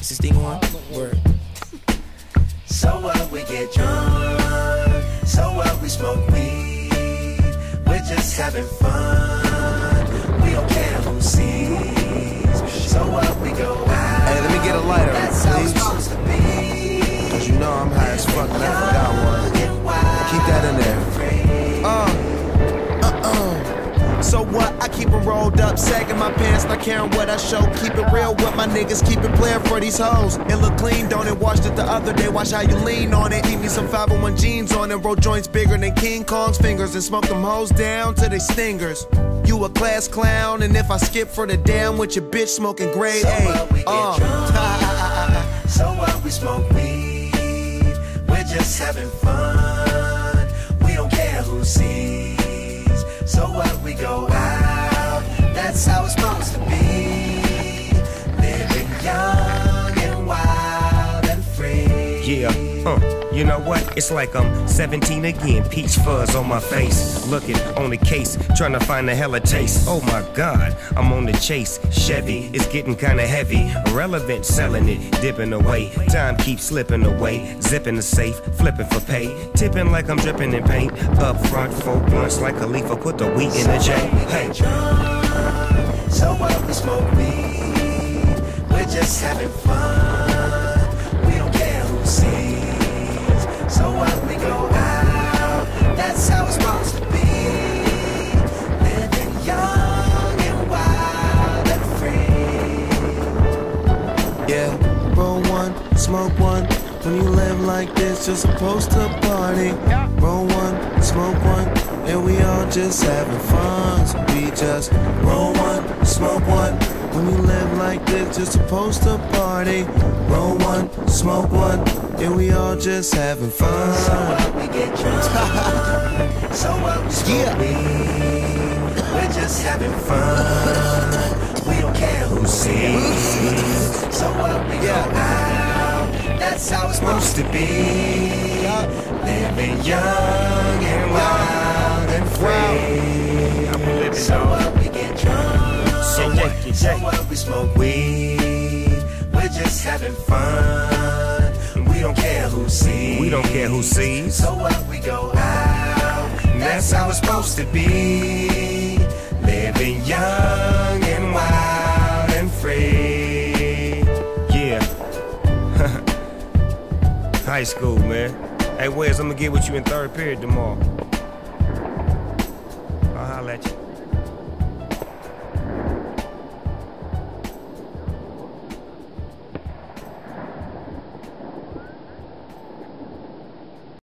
Is this thing on? Word. So what, we get drunk. So what, we smoke weed. We're just having fun. We don't care who sees. So what, we go out. Hey, let me get a lighter, That's how it's please. supposed to be. Cause you know I'm high as fuck and I forgot one. Keep that in there. So what? I keep them rolled up, sagging my pants, not caring what I show. Keep it real with my niggas, keep it playing for these hoes. It look clean, don't it? Washed it the other day, watch how you lean on it. Keep me some 501 jeans on it, roll joints bigger than King Kong's fingers, and smoke them hoes down to they stingers. You a class clown, and if I skip for the damn with your bitch smoking grade So A. what, we get drunk. So what, we smoke weed. We're just having fun. We don't care who sees. So what, we go out. That's how it's supposed to be. Living young and wild and free. Yeah, you know what? It's like I'm 17 again, peach fuzz on my face. Looking on the case, trying to find a hella taste. Oh my God, I'm on the chase. Chevy, it's getting kinda heavy. Irrelevant, selling it, dipping away. Time keeps slipping away. Zipping the safe, flipping for pay. Tipping like I'm dripping in paint. Up front, 4 blunts like Khalifa, put the wheat in the J. Hey. So what, we smoke weed. We're just having fun. We don't care who sees. So what, we go out. That's how it's supposed to be. Living young and wild and free. Yeah, roll one, smoke one. When you live like this, you're supposed to party. Roll one, smoke one, and we all just having fun. So we just roll one, smoke one. When you live like this, you're supposed to party. Roll one, smoke one, and we all just having fun. So what, we get drunk. So what, we smoke weed. We're just having fun. We don't care who sees. So what, we go out. That's how it's supposed to be. Living young and wild and free. So what, we get drunk. So what, So what, we smoke weed. We're just having fun. We don't care who sees. We don't care who sees. So what, we go out. That's how it's supposed to be. Living young and wild and free. Yeah. High school, man. Hey, Wes, I'm gonna get with you in third period tomorrow. I'll holler at you.